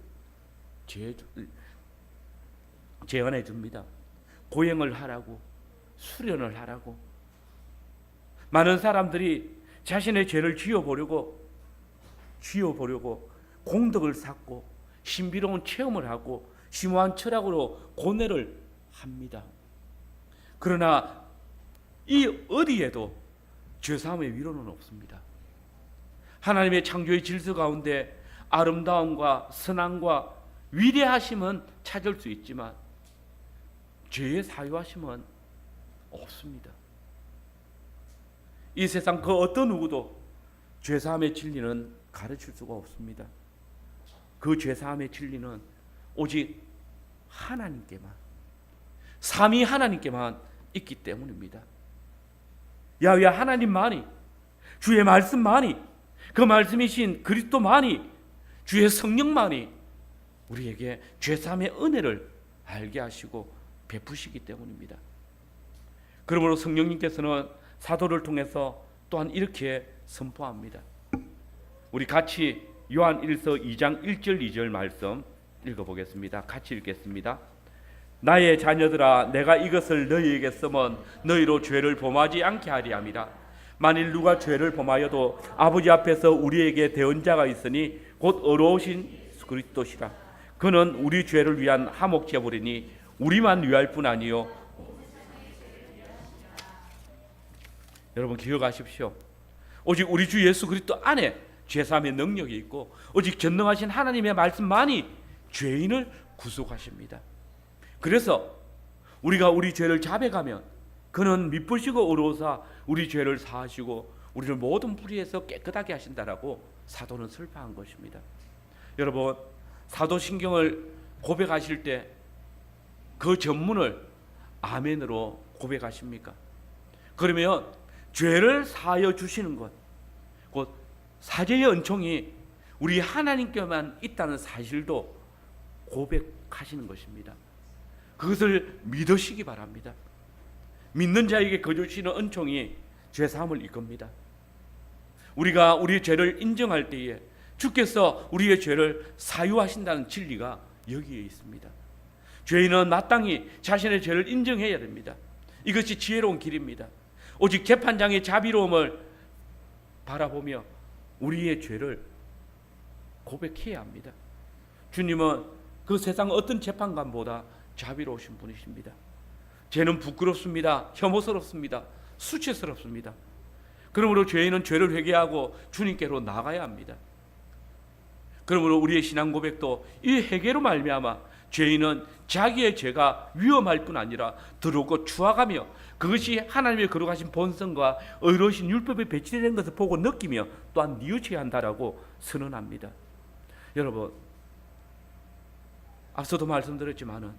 Speaker 1: 제안해 줍니다. 고행을 하라고, 수련을 하라고. 많은 사람들이 자신의 죄를 지워보려고 공덕을 쌓고 신비로운 체험을 하고 심오한 철학으로 고뇌를 합니다. 그러나 이 어디에도 죄사함의 위로는 없습니다. 하나님의 창조의 질서 가운데 아름다움과 선함과 위대하심은 찾을 수 있지만 죄의 사유하심은 없습니다. 이 세상 그 어떤 누구도 죄사함의 진리는 가르칠 수가 없습니다. 그 죄사함의 진리는 오직 하나님께만, 삼위 하나님께만 있기 때문입니다. 야훼 하나님만이, 주의 말씀만이, 그 말씀이신 그리스도만이, 주의 성령만이 우리에게 죄사함의 은혜를 알게 하시고 베푸시기 때문입니다. 그러므로 성령님께서는 사도를 통해서 또한 이렇게 선포합니다. 우리 같이 요한 1서 2장 1절 2절 말씀 읽어보겠습니다. 같이 읽겠습니다. 나의 자녀들아, 내가 이것을 너희에게 쓰면 너희로 죄를 범하지 않게 하리 함이라. 만일 누가 죄를 범하여도 아버지 앞에서 우리에게 대언자가 있으니 곧 의로우신 예수 그리스도시라. 그는 우리 죄를 위한 화목제물이니 우리만 위할 뿐 아니요. 여러분 기억하십시오. 오직 우리 주 예수 그리스도 안에 죄사함의 능력이 있고 오직 전능하신 하나님의 말씀만이 죄인을 구속하십니다. 그래서 우리가 우리 죄를 자백하면 그는 미쁘시고 의로우사 우리 죄를 사하시고 우리를 모든 불의에서 깨끗하게 하신다라고 사도는 설파한 것입니다. 여러분 사도신경을 고백하실 때 그 전문을 아멘으로 고백하십니까? 그러면 죄를 사하여 주시는 것, 곧 사죄의 은총이 우리 하나님께만 있다는 사실도 고백하시는 것입니다. 그것을 믿으시기 바랍니다. 믿는 자에게 거주시는 은총이 죄사함을 이끕니다. 우리가 우리의 죄를 인정할 때에 주께서 우리의 죄를 사유하신다는 진리가 여기에 있습니다. 죄인은 마땅히 자신의 죄를 인정해야 됩니다. 이것이 지혜로운 길입니다. 오직 재판장의 자비로움을 바라보며 우리의 죄를 고백해야 합니다. 주님은 그 세상 어떤 재판관보다 자비로우신 분이십니다. 죄는 부끄럽습니다. 혐오스럽습니다. 수치스럽습니다. 그러므로 죄인은 죄를 회개하고 주님께로 나가야 합니다. 그러므로 우리의 신앙 고백도 이 회개로 말미암아 죄인은 자기의 죄가 위험할 뿐 아니라 더럽고 추악하며 그것이 하나님의 거룩하신 본성과 의로우신 율법에 배치된 것을 보고 느끼며 또한 뉘우쳐야 한다라고 선언합니다. 여러분 앞서도 말씀드렸지만은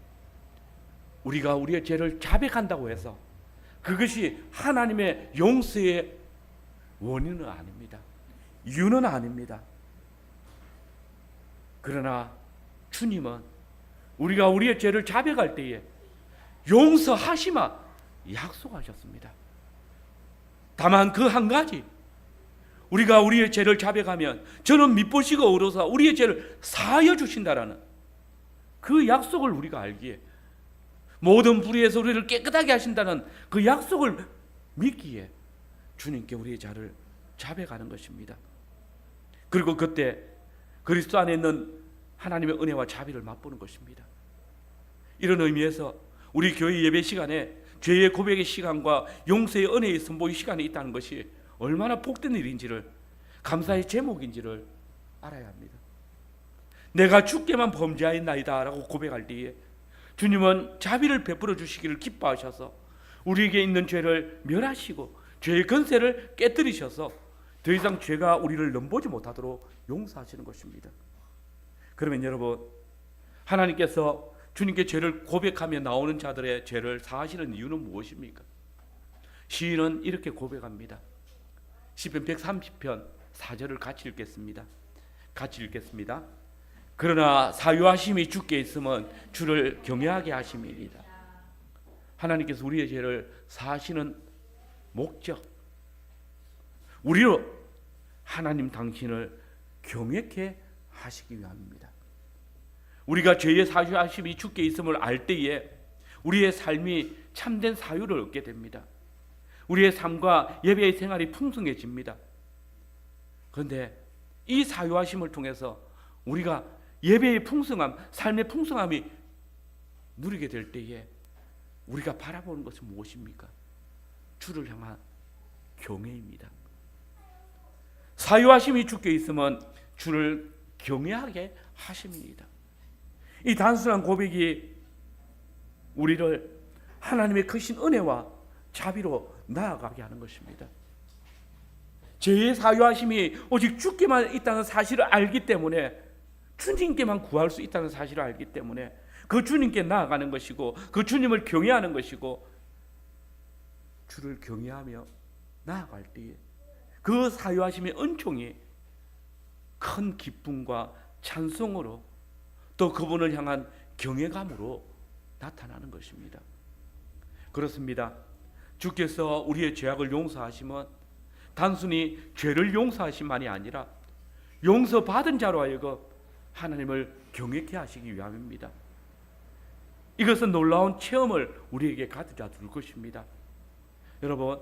Speaker 1: 우리가 우리의 죄를 자백한다고 해서 그것이 하나님의 용서의 원인은 아닙니다. 이유는 아닙니다. 그러나 주님은 우리가 우리의 죄를 자백할 때에 용서하시마 약속하셨습니다. 다만 그 한 가지, 우리가 우리의 죄를 자백하면 저는 미쁘시고 의로우사 우리의 죄를 사하여 주신다라는 그 약속을 우리가 알기에, 모든 불의에서 우리를 깨끗하게 하신다는 그 약속을 믿기에 주님께 우리의 죄를 자백하는 것입니다. 그리고 그때 그리스도 안에 있는 하나님의 은혜와 자비를 맛보는 것입니다. 이런 의미에서 우리 교회 예배 시간에 죄의 고백의 시간과 용서의 은혜의 선보의 시간이 있다는 것이 얼마나 복된 일인지를, 감사의 제목인지를 알아야 합니다. 내가 주께만 범죄하였나이다 라고 고백할 때에 주님은 자비를 베풀어 주시기를 기뻐하셔서 우리에게 있는 죄를 멸하시고 죄의 권세를 깨뜨리셔서 더 이상 죄가 우리를 넘보지 못하도록 용서하시는 것입니다. 그러면 여러분, 하나님께서 주님께 죄를 고백하며 나오는 자들의 죄를 사하시는 이유는 무엇입니까? 시인은 이렇게 고백합니다. 시편 130편 4절을 같이 읽겠습니다. 그러나 사유하심이 주께 있으면 주를 경외하게 하심이니이다. 하나님께서 우리의 죄를 사하시는 목적, 우리로 하나님 당신을 경외케 하시기 위함입니다. 우리가 죄의 사유하심이 주께 있음을 알 때에 우리의 삶이 참된 사유를 얻게 됩니다. 우리의 삶과 예배의 생활이 풍성해집니다. 그런데 이 사유하심을 통해서 우리가 예배의 풍성함, 삶의 풍성함이 누리게 될 때에 우리가 바라보는 것은 무엇입니까? 주를 향한 경외입니다. 사유하심이 주께 있으면 주를 경외하게 하심입니다. 이 단순한 고백이 우리를 하나님의 크신 은혜와 자비로 나아가게 하는 것입니다. 죄의 사유하심이 오직 주께만 있다는 사실을 알기 때문에, 주님께만 구할 수 있다는 사실을 알기 때문에 그 주님께 나아가는 것이고 그 주님을 경외하는 것이고, 주를 경외하며 나아갈 때에 그 사유하심의 은총이 큰 기쁨과 찬송으로 또 그분을 향한 경외감으로 나타나는 것입니다. 그렇습니다. 주께서 우리의 죄악을 용서하시면 단순히 죄를 용서하심만이 아니라 용서받은 자로 하여금 하나님을 경외케 하시기 위함입니다. 이것은 놀라운 체험을 우리에게 가져다 줄 것입니다. 여러분,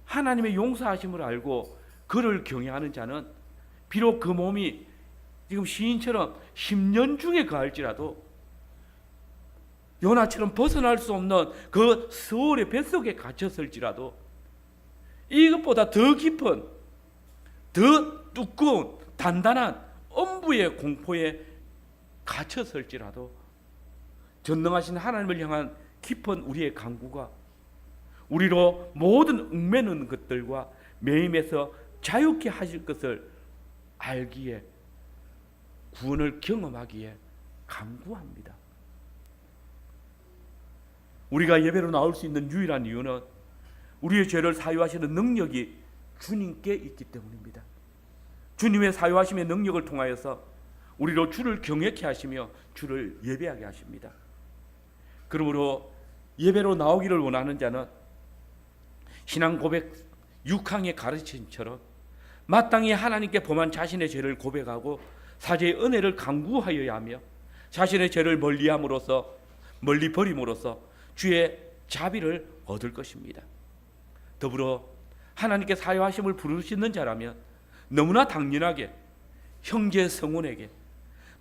Speaker 1: 하나님의 용서하심을 알고 그를 경외하는 자는 비록 그 몸이 지금 시인처럼 10년 중에 가할지라도 요나처럼 벗어날 수 없는 그 스올의 뱃속에 갇혔을지라도 이것보다 더 깊은, 더 두꺼운 단단한 엄부의 공포에 갇혔을지라도 전능하신 하나님을 향한 깊은 우리의 간구가 우리로 모든 얽매는 것들과 매임에서 자유케 하실 것을 알기에, 구원을 경험하기에 간구합니다. 우리가 예배로 나올 수 있는 유일한 이유는 우리의 죄를 사유하시는 능력이 주님께 있기 때문입니다. 주님의 사유하심의 능력을 통하여서 우리로 주를 경외케 하시며 주를 예배하게 하십니다. 그러므로 예배로 나오기를 원하는 자는 신앙 고백 6항의 가르침처럼 마땅히 하나님께 범한 자신의 죄를 고백하고 사죄의 은혜를 간구하여야 하며 자신의 죄를 멀리 버림으로써 주의 자비를 얻을 것입니다. 더불어 하나님께 사유하심을 부르시는 자라면 너무나 당연하게 형제 성원에게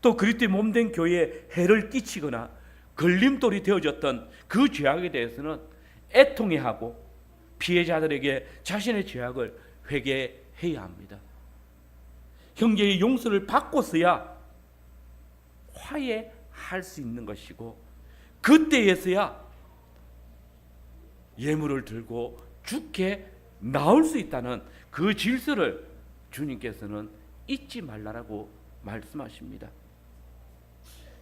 Speaker 1: 또 그리스도의 몸된 교회에 해를 끼치거나 걸림돌이 되어졌던 그 죄악에 대해서는 애통해하고 피해자들에게 자신의 죄악을 회개해야 합니다. 형제의 용서를 받고서야 화해할 수 있는 것이고 그때에서야 예물을 들고 주께 나올 수 있다는 그 질서를 주님께서는 잊지 말라라고 말씀하십니다.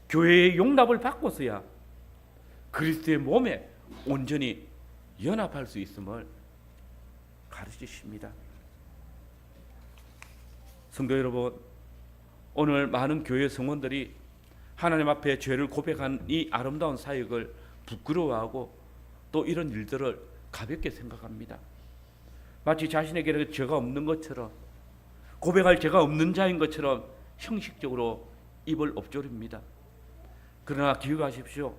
Speaker 1: 교회의 용납을 받고서야 그리스도의 몸에 온전히 연합할 수 있음을 가르치십니다. 성도 여러분, 오늘 많은 교회 성원들이 하나님 앞에 죄를 고백한 이 아름다운 사역을 부끄러워하고 또 이런 일들을 가볍게 생각합니다. 마치 자신에게 죄가 없는 것처럼, 고백할 죄가 없는 자인 것처럼 형식적으로 입을 엎조립니다. 그러나 기억하십시오.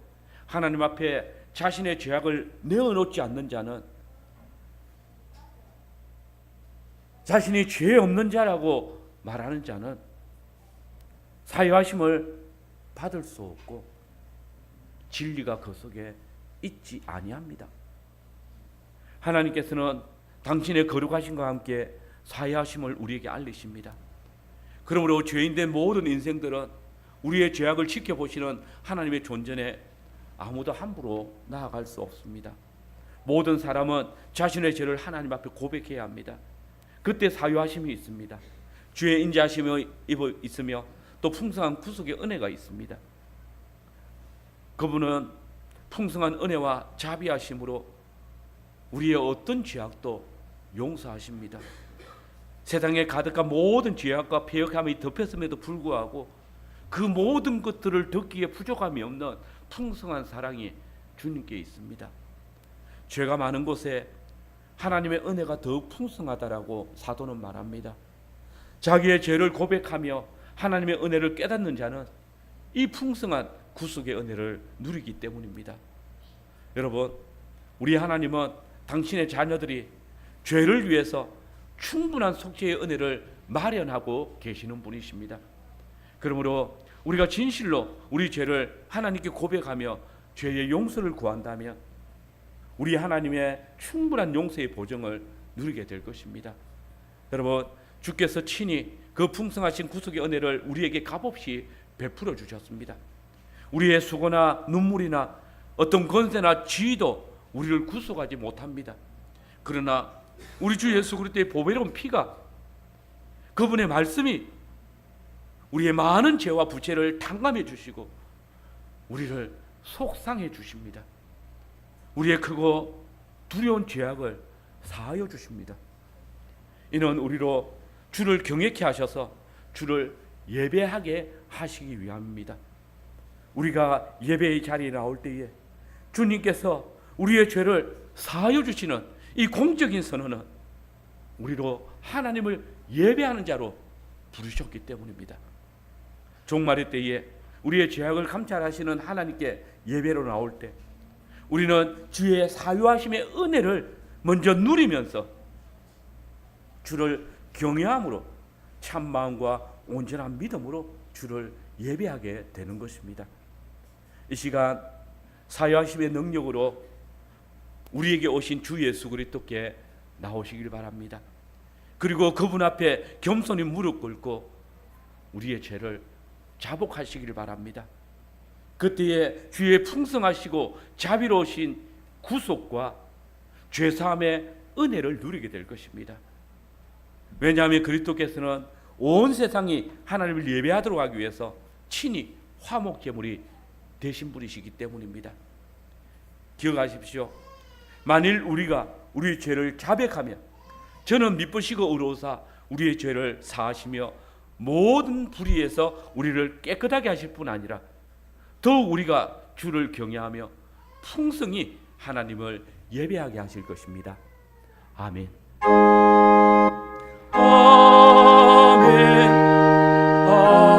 Speaker 1: 하나님 앞에 자신의 죄악을 내어놓지 않는 자는 자신이 죄 없는 자라고 말하는 자는 사유하심을 받을 수 없고 진리가 그 속에 있지 아니합니다. 하나님께서는 당신의 거룩하심과 함께 사유하심을 우리에게 알리십니다. 그러므로 죄인된 모든 인생들은 우리의 죄악을 지켜보시는 하나님의 존전에 아무도 함부로 나아갈 수 없습니다. 모든 사람은 자신의 죄를 하나님 앞에 고백해야 합니다. 그때 사유하심이 있습니다. 주의 인자하심이 있으며 또 풍성한 구속의 은혜가 있습니다. 그분은 풍성한 은혜와 자비하심으로 우리의 어떤 죄악도 용서하십니다. 세상에 가득한 모든 죄악과 패역함이 덮였음에도 불구하고 그 모든 것들을 덮기에 부족함이 없는 풍성한 사랑이 주님께 있습니다. 죄가 많은 곳에 하나님의 은혜가 더욱 풍성하다라고 사도는 말합니다. 자기의 죄를 고백하며 하나님의 은혜를 깨닫는 자는 이 풍성한 구속의 은혜를 누리기 때문입니다. 여러분, 우리 하나님은 당신의 자녀들이 죄를 위해서 충분한 속죄의 은혜를 마련하고 계시는 분이십니다. 그러므로 우리가 진실로 우리 죄를 하나님께 고백하며 죄의 용서를 구한다면 우리 하나님의 충분한 용서의 보증을 누리게 될 것입니다. 여러분, 주께서 친히 그 풍성하신 구속의 은혜를 우리에게 값없이 베풀어 주셨습니다. 우리의 수고나 눈물이나 어떤 권세나 지위도 우리를 구속하지 못합니다. 그러나 우리 주 예수 그리스도의 보배로운 피가, 그분의 말씀이 우리의 많은 죄와 부채를 탕감해 주시고 우리를 속상해 주십니다. 우리의 크고 두려운 죄악을 사하여 주십니다. 이는 우리로 주를 경외케 하셔서 주를 예배하게 하시기 위함입니다. 우리가 예배의 자리에 나올 때에 주님께서 우리의 죄를 사하여 주시는 이 공적인 선언은 우리로 하나님을 예배하는 자로 부르셨기 때문입니다. 종말의 때에 우리의 죄악을 감찰하시는 하나님께 예배로 나올 때 우리는 주의 사유하심의 은혜를 먼저 누리면서 주를 경외함으로 참 마음과 온전한 믿음으로 주를 예배하게 되는 것입니다. 이 시간 사유하심의 능력으로 우리에게 오신 주 예수 그리스도께 나오시길 바랍니다. 그리고 그분 앞에 겸손히 무릎 꿇고 우리의 죄를 자복하시길 바랍니다. 그때에 주의 풍성하시고 자비로우신 구속과 죄사함의 은혜를 누리게 될 것입니다. 왜냐하면 그리스도께서는 온 세상이 하나님을 예배하도록 하기 위해서 친히 화목제물이 되신 분이시기 때문입니다. 기억하십시오. 만일 우리가 우리의 죄를 자백하면 저는 미쁘시고 의로우사 우리의 죄를 사하시며 모든 불의에서 우리를 깨끗하게 하실 뿐 아니라 더욱 우리가 주를 경외하며 풍성히 하나님을 예배하게 하실 것입니다. 아멘.